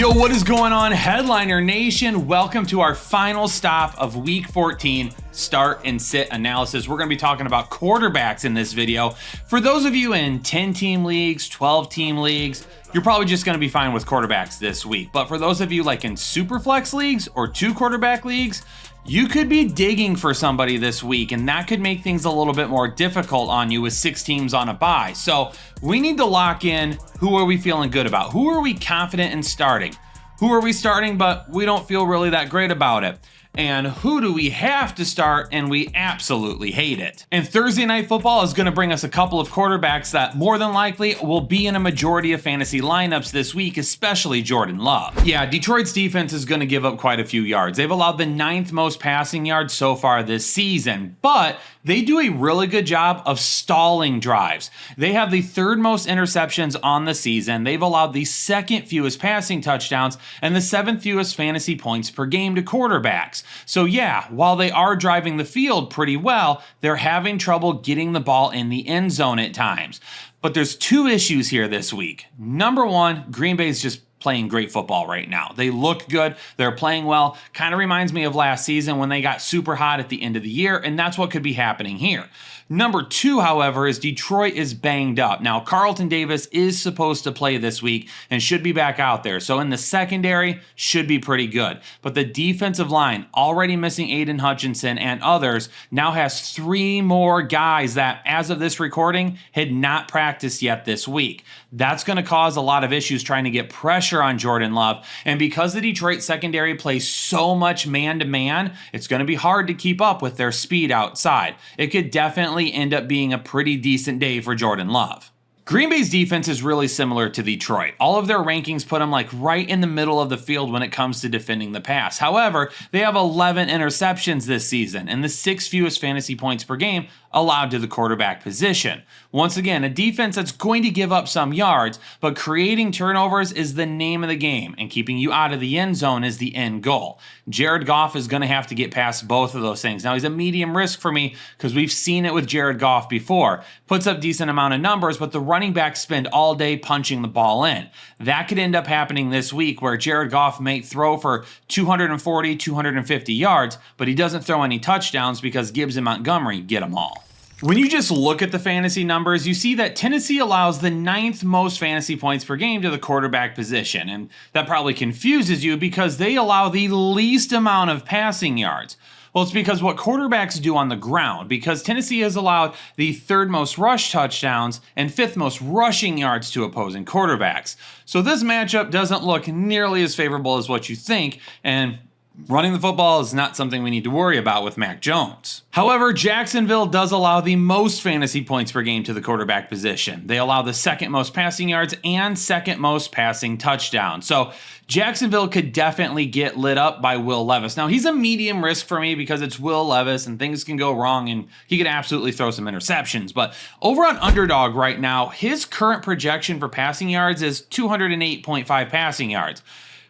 Yo, what is going on, Headliner Nation? Welcome to our final stop of Week 14 start and sit analysis. We're going to be talking about quarterbacks in this video. For those of you in 10-team leagues, 12-team leagues, you're probably just going to be fine with quarterbacks this week. But for those of you like in Superflex leagues or 2-quarterback leagues, you could be digging for somebody this week, and that could make things a little bit more difficult on you with 6 teams on a bye. So we need to lock in who are we feeling good about? Who are we confident in starting? Who are we starting, but we don't feel really that great about it? And who do we have to start and we absolutely hate it? And Thursday Night Football is going to bring us a couple of quarterbacks that more than likely will be in a majority of fantasy lineups this week, especially Jordan Love. Yeah, Detroit's defense is going to give up quite a few yards. They've allowed the 9th most passing yards so far this season, but they do a really good job of stalling drives. They have the 3rd most interceptions on the season. They've allowed the 2nd fewest passing touchdowns and the 7th fewest fantasy points per game to quarterbacks. So yeah, while they are driving the field pretty well, they're having trouble getting the ball in the end zone at times. But there's 2 issues here this week. Number 1, Green Bay's just playing great football right now. They look good. They're playing well. Kind of reminds me of last season when they got super hot at the end of the year, and that's what could be happening here. Number 2, however, is Detroit is banged up. Now, Carlton Davis is supposed to play this week and should be back out there. So in the secondary, should be pretty good. But the defensive line, already missing Aiden Hutchinson and others, now has 3 more guys that, as of this recording, had not practiced yet this week. That's going to cause a lot of issues trying to get pressure on Jordan Love. And because the Detroit secondary plays so much man-to-man, it's going to be hard to keep up with their speed outside. It could definitely end up being a pretty decent day for Jordan Love. Green Bay's defense is really similar to Detroit. All of their rankings put them like right in the middle of the field when it comes to defending the pass. However, they have 11 interceptions this season and the 6th fewest fantasy points per game allowed to the quarterback position. Once again, a defense that's going to give up some yards, but creating turnovers is the name of the game, and keeping you out of the end zone is the end goal. Jared Goff is going to have to get past both of those things. Now, he's a medium risk for me because we've seen it with Jared Goff before. Puts up decent amount of numbers, but the running backs spend all day punching the ball in. That could end up happening this week where Jared Goff may throw for 240, 250 yards, but he doesn't throw any touchdowns because Gibbs and Montgomery get them all. When you just look at the fantasy numbers, you see that Tennessee allows the 9th most fantasy points per game to the quarterback position. And that probably confuses you because they allow the least amount of passing yards. Well, it's because what quarterbacks do on the ground, because Tennessee has allowed the 3rd most rush touchdowns and 5th most rushing yards to opposing quarterbacks. So this matchup doesn't look nearly as favorable as what you think, and running the football is not something we need to worry about with Mac Jones. However, Jacksonville does allow the most fantasy points per game to the quarterback position. They allow the 2nd most passing yards and 2nd most passing touchdowns. So Jacksonville could definitely get lit up by Will Levis. Now, he's a medium risk for me because it's Will Levis and things can go wrong and he could absolutely throw some interceptions. But over on Underdog right now, his current projection for passing yards is 208.5 passing yards.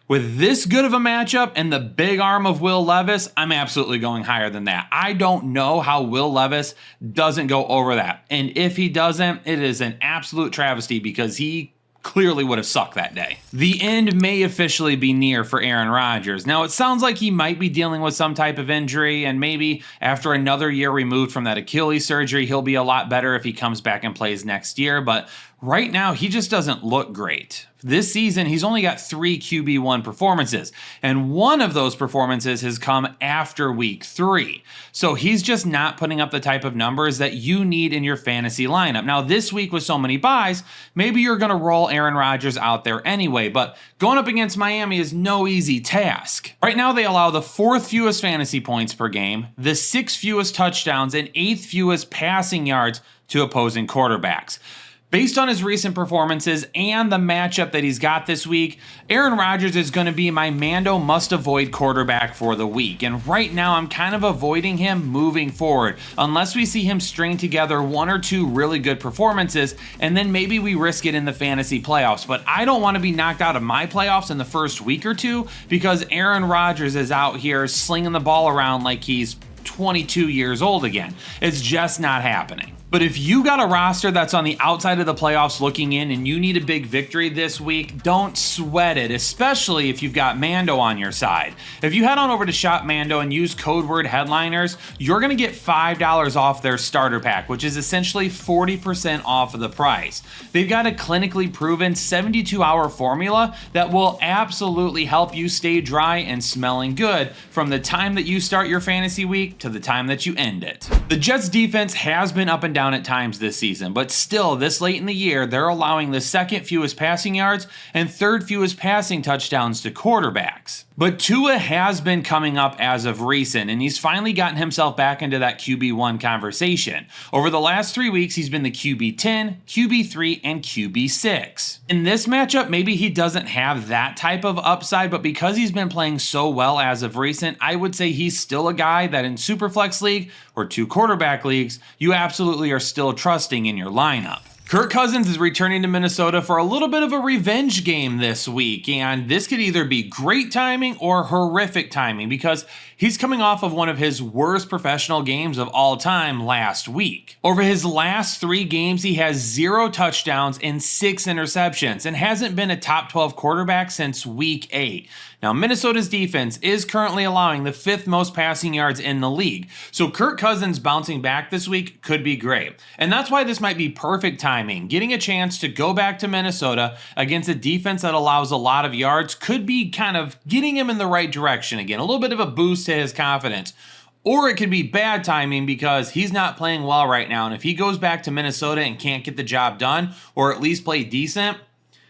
With this good of a matchup and the big arm of Will Levis, I'm absolutely going higher than that. I don't know how Will Levis doesn't go over that. And if he doesn't, it is an absolute travesty because he clearly would have sucked that day. The end may officially be near for Aaron Rodgers. Now, it sounds like he might be dealing with some type of injury, and maybe after another year removed from that Achilles surgery, he'll be a lot better if he comes back and plays next year. But right now, he just doesn't look great. This season, he's only got 3 QB1 performances, and one of those performances has come after week 3. So he's just not putting up the type of numbers that you need in your fantasy lineup. Now, this week with so many buys, maybe you're going to roll Aaron Rodgers out there anyway, but going up against Miami is no easy task. Right now, they allow the 4th fewest fantasy points per game, the 6th fewest touchdowns, and 8th fewest passing yards to opposing quarterbacks. Based on his recent performances and the matchup that he's got this week, Aaron Rodgers is going to be my Mando must-avoid quarterback for the week. And right now, I'm kind of avoiding him moving forward, unless we see him string together 1 or 2 really good performances, and then maybe we risk it in the fantasy playoffs. But I don't want to be knocked out of my playoffs in the first week or 2 because Aaron Rodgers is out here slinging the ball around like he's 22 years old again. It's just not happening. But if you got a roster that's on the outside of the playoffs looking in and you need a big victory this week, don't sweat it, especially if you've got Mando on your side. If you head on over to Shop Mando and use code word headliners, you're going to get $5 off their starter pack, which is essentially 40% off of the price. They've got a clinically proven 72-hour formula that will absolutely help you stay dry and smelling good from the time that you start your fantasy week to the time that you end it. The Jets defense has been up and down at times this season, but still this late in the year, they're allowing the second fewest passing yards and third fewest passing touchdowns to quarterbacks. But Tua has been coming up as of recent, and he's finally gotten himself back into that QB1 conversation. Over the last 3 weeks, he's been the QB10, QB3, and QB6. In this matchup, maybe he doesn't have that type of upside, but because he's been playing so well as of recent, I would say he's still a guy that in Superflex League or 2 quarterback leagues, you absolutely are still trusting in your lineup. Kirk Cousins is returning to Minnesota for a little bit of a revenge game this week, and this could either be great timing or horrific timing because he's coming off of one of his worst professional games of all time last week. Over his last 3 games, he has 0 touchdowns and 6 interceptions and hasn't been a top 12 quarterback since week 8. Now, Minnesota's defense is currently allowing the 5th most passing yards in the league, so Kirk Cousins bouncing back this week could be great. And that's why this might be perfect timing. Getting a chance to go back to Minnesota against a defense that allows a lot of yards could be kind of getting him in the right direction again, a little bit of a boost to his confidence. Or it could be bad timing because he's not playing well right now, and if he goes back to Minnesota and can't get the job done, or at least play decent,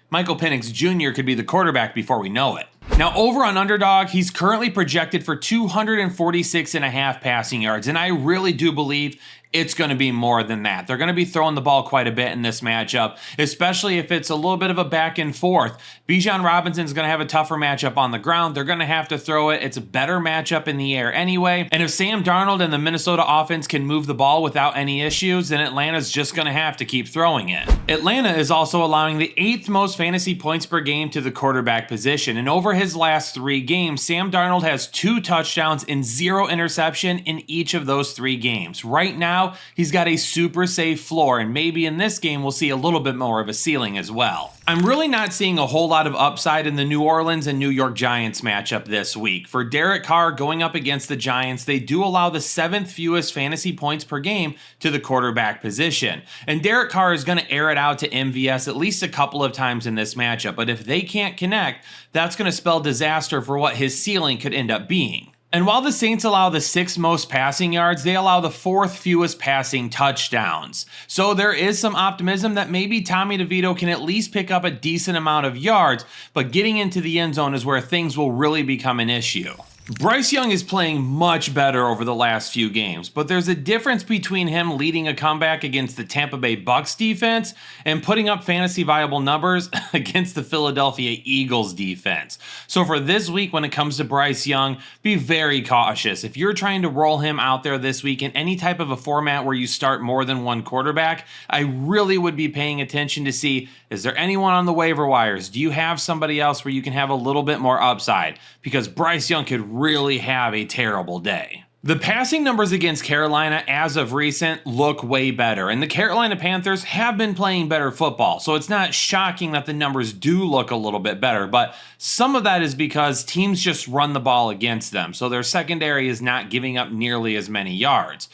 Michael Penix Jr. could be the quarterback before we know it. Now, over on Underdog, he's currently projected for 246.5 passing yards, and I really do believe it's going to be more than that. They're going to be throwing the ball quite a bit in this matchup, especially if it's a little bit of a back and forth. Bijan Robinson's going to have a tougher matchup on the ground. They're going to have to throw it. It's a better matchup in the air anyway. And if Sam Darnold and the Minnesota offense can move the ball without any issues, then Atlanta's just going to have to keep throwing it. Atlanta is also allowing the 8th most fantasy points per game to the quarterback position. And over his last 3 games, Sam Darnold has 2 touchdowns and 0 interception in each of those 3 games. Right now, he's got a super safe floor, and maybe in this game we'll see a little bit more of a ceiling as well. I'm really not seeing a whole lot of upside in the New Orleans and New York Giants matchup this week. For Derek Carr going up against the Giants, they do allow the 7th fewest fantasy points per game to the quarterback position. And Derek Carr is going to air it out to MVS at least a couple of times in this matchup, but if they can't connect, that's going to spell disaster for what his ceiling could end up being. And while the Saints allow the 6th most passing yards, they allow the 4th fewest passing touchdowns. So there is some optimism that maybe Tommy DeVito can at least pick up a decent amount of yards, but getting into the end zone is where things will really become an issue. Bryce Young is playing much better over the last few games, but there's a difference between him leading a comeback against the Tampa Bay Bucks defense and putting up fantasy viable numbers against the Philadelphia Eagles defense. So for this week, when it comes to Bryce Young, be very cautious. If you're trying to roll him out there this week in any type of a format where you start more than one quarterback, I really would be paying attention to see, is there anyone on the waiver wires? Do you have somebody else where you can have a little bit more upside? Because Bryce Young could really have a terrible day. The passing numbers against Carolina as of recent look way better, and the Carolina Panthers have been playing better football, so it's not shocking that the numbers do look a little bit better, but some of that is because teams just run the ball against them, so their secondary is not giving up nearly as many yards.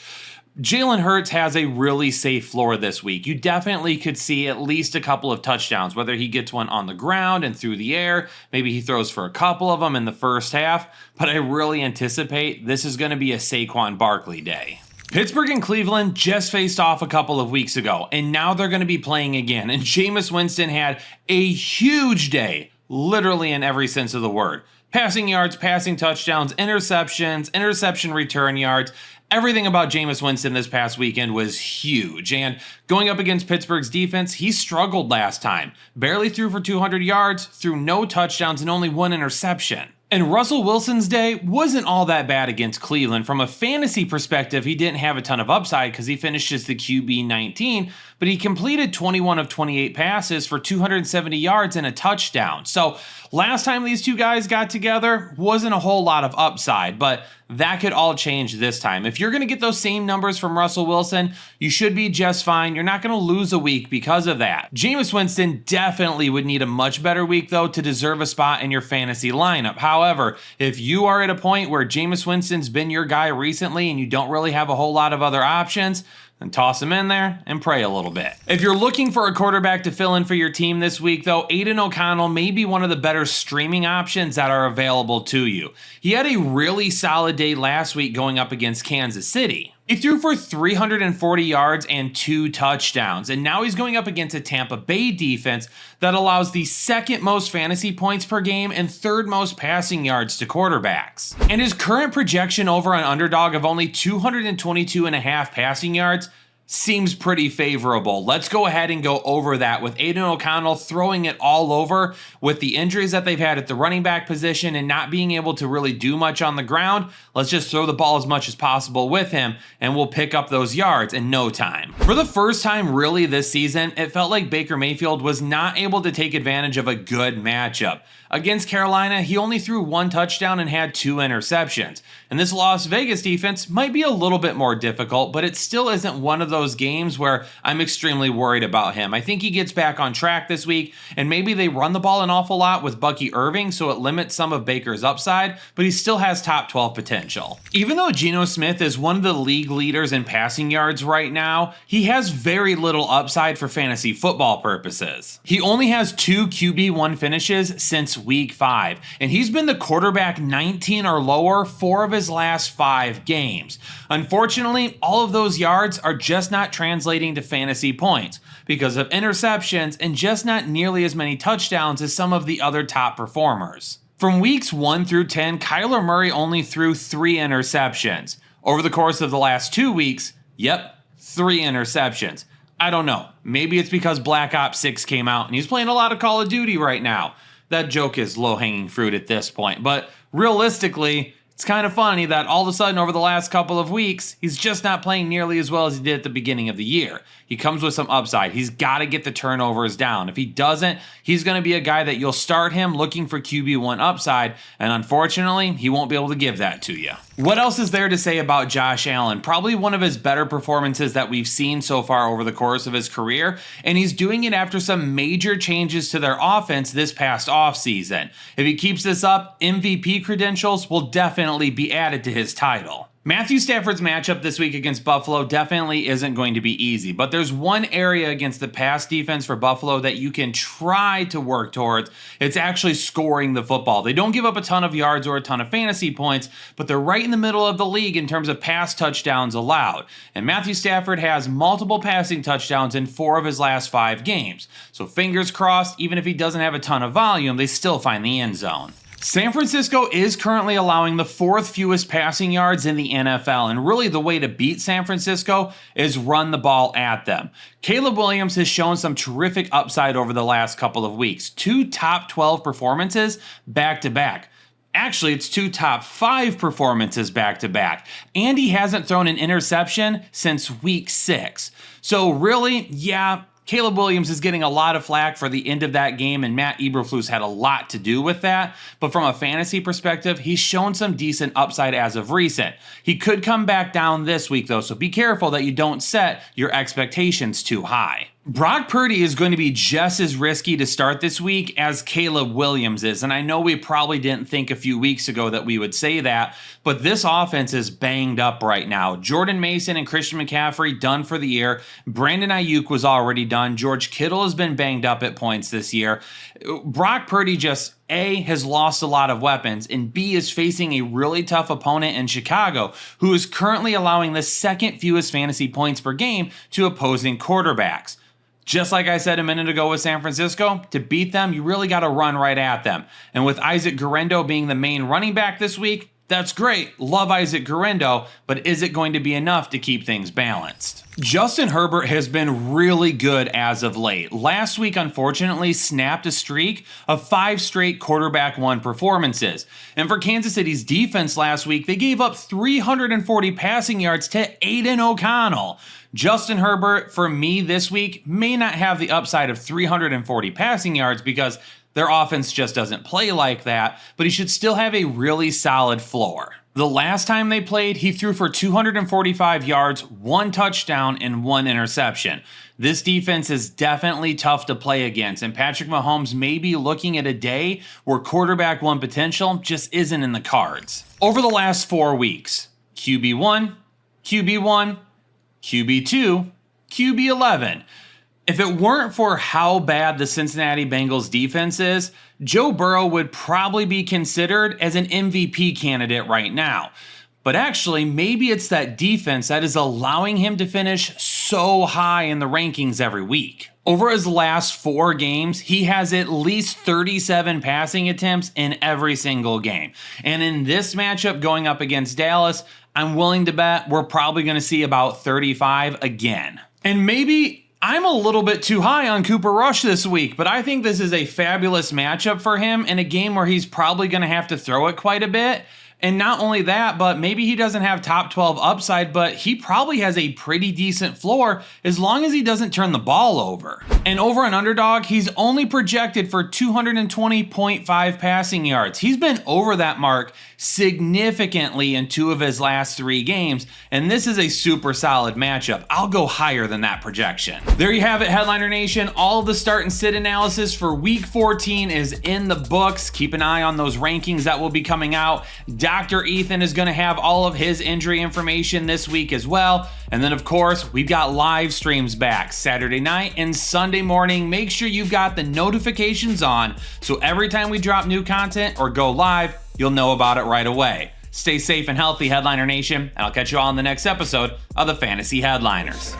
Jalen Hurts has a really safe floor this week. You definitely could see at least a couple of touchdowns, whether he gets one on the ground and through the air. Maybe he throws for a couple of them in the first half, but I really anticipate this is going to be a Saquon Barkley day. Pittsburgh and Cleveland just faced off a couple of weeks ago, and now they're going to be playing again. And Jameis Winston had a huge day, literally in every sense of the word. Passing yards, passing touchdowns, interceptions, interception return yards. Everything about Jameis Winston this past weekend was huge, and going up against Pittsburgh's defense, he struggled last time. Barely threw for 200 yards, threw no touchdowns, and only 1 interception. And Russell Wilson's day wasn't all that bad against Cleveland. From a fantasy perspective, he didn't have a ton of upside because he finished as the QB 19, but he completed 21 of 28 passes for 270 yards and a touchdown. So last time these two guys got together wasn't a whole lot of upside, but that could all change this time. If you're going to get those same numbers from Russell Wilson, you should be just fine. You're not going to lose a week because of that. Jameis Winston definitely would need a much better week, though, to deserve a spot in your fantasy lineup. However, if you are at a point where Jameis Winston's been your guy recently and you don't really have a whole lot of other options, then toss him in there and pray a little bit. If you're looking for a quarterback to fill in for your team this week, though, Aiden O'Connell may be one of the better streaming options that are available to you. He had a really solid day last week going up against Kansas City. He threw for 340 yards and 2 touchdowns, and now he's going up against a Tampa Bay defense that allows the second most fantasy points per game and third most passing yards to quarterbacks. And his current projection over on Underdog of only 222.5 passing yards seems pretty favorable. Let's go ahead and go over that with Aiden O'Connell throwing it all over with the injuries that they've had at the running back position and not being able to really do much on the ground. Let's just throw the ball as much as possible with him and we'll pick up those yards in no time. For the first time really this season, it felt like Baker Mayfield was not able to take advantage of a good matchup. Against Carolina, he only threw 1 touchdown and had 2 interceptions. And this Las Vegas defense might be a little bit more difficult, but it still isn't one of those games where I'm extremely worried about him. I think he gets back on track this week, and maybe they run the ball an awful lot with Bucky Irving, so it limits some of Baker's upside, but he still has top 12 potential. Even though Geno Smith is one of the league leaders in passing yards right now, he has very little upside for fantasy football purposes. He only has 2 QB1 finishes since week 5, and he's been the quarterback 19 or lower 4 of his last 5 games. Unfortunately, all of those yards are just not translating to fantasy points because of interceptions and just not nearly as many touchdowns as some of the other top performers. From weeks 1 through 10, Kyler Murray only threw 3 interceptions. Over the course of the last 2 weeks, 3 interceptions. I don't know. Maybe it's because Black Ops 6 came out and he's playing a lot of Call of Duty right now. That joke is low-hanging fruit at this point, but realistically, it's kind of funny that all of a sudden over the last couple of weeks, he's just not playing nearly as well as he did at the beginning of the year. He comes with some upside. He's got to get the turnovers down. If he doesn't, he's going to be a guy that you'll start him looking for QB1 upside, and unfortunately, he won't be able to give that to you. What else is there to say about Josh Allen? Probably one of his better performances that we've seen so far over the course of his career, and he's doing it after some major changes to their offense this past offseason. If he keeps this up, MVP credentials will definitely be added to his title. Matthew Stafford's matchup this week against Buffalo definitely isn't going to be easy, but there's one area against the pass defense for Buffalo that you can try to work towards. It's actually scoring the football. They don't give up a ton of yards or a ton of fantasy points, but they're right in the middle of the league in terms of pass touchdowns allowed. And Matthew Stafford has multiple passing touchdowns in 4 of his last 5 games. So fingers crossed, even if he doesn't have a ton of volume, they still find the end zone. San Francisco is currently allowing the 4th fewest passing yards in the NFL, and really the way to beat San Francisco is run the ball at them. Caleb Williams has shown some terrific upside over the last couple of weeks. 2 top 12 performances back-to-back. Actually, it's 2 top 5 performances back-to-back. And he hasn't thrown an interception since week 6. So really, Caleb Williams is getting a lot of flack for the end of that game, and Matt Eberflus had a lot to do with that. But from a fantasy perspective, he's shown some decent upside as of recent. He could come back down this week, though, so be careful that you don't set your expectations too high. Brock Purdy is going to be just as risky to start this week as Caleb Williams is, and I know we probably didn't think a few weeks ago that we would say that, but this offense is banged up right now. Jordan Mason and Christian McCaffrey done for the year. Brandon Ayuk was already done. George Kittle has been banged up at points this year. Brock Purdy just A, has lost a lot of weapons, and B, is facing a really tough opponent in Chicago, who is currently allowing the 2nd fewest fantasy points per game to opposing quarterbacks. Just like I said a minute ago with San Francisco, to beat them, you really got to run right at them. And with Isaac Guerendo being the main running back this week, That's great, love Isaac Guerendo, but is it going to be enough to keep things balanced? Justin Herbert has been really good as of late. Last week, unfortunately, snapped a streak of 5 straight quarterback one performances. And for Kansas City's defense last week, they gave up 340 passing yards to Aiden O'Connell. Justin Herbert, for me this week, may not have the upside of 340 passing yards because their offense just doesn't play like that, but he should still have a really solid floor. The last time they played, he threw for 245 yards, 1 touchdown, and 1 interception. This defense is definitely tough to play against, and Patrick Mahomes may be looking at a day where quarterback one potential just isn't in the cards. Over the last 4 weeks, QB1, QB1, QB2, QB11. If it weren't for how bad the Cincinnati Bengals defense is, Joe Burrow would probably be considered as an MVP candidate right now. But actually, maybe it's that defense that is allowing him to finish so high in the rankings every week. Over his last 4 games, he has at least 37 passing attempts in every single game. And in this matchup going up against Dallas, I'm willing to bet we're probably going to see about 35 again. And maybe I'm a little bit too high on Cooper Rush this week, but I think this is a fabulous matchup for him in a game where he's probably going to have to throw it quite a bit. And not only that, but maybe he doesn't have top 12 upside, but he probably has a pretty decent floor as long as he doesn't turn the ball over. And over an underdog, he's only projected for 220.5 passing yards. He's been over that mark significantly in 2 of his last 3 games, and this is a super solid matchup. I'll go higher than that projection. There you have it, Headliner Nation. All of the start and sit analysis for week 14 is in the books. Keep an eye on those rankings that will be coming out. Dr. Ethan is going to have all of his injury information this week as well. And then, of course, we've got live streams back Saturday night and Sunday morning. Make sure you've got the notifications on so every time we drop new content or go live, you'll know about it right away. Stay safe and healthy, Headliner Nation, and I'll catch you all in the next episode of the Fantasy Headliners.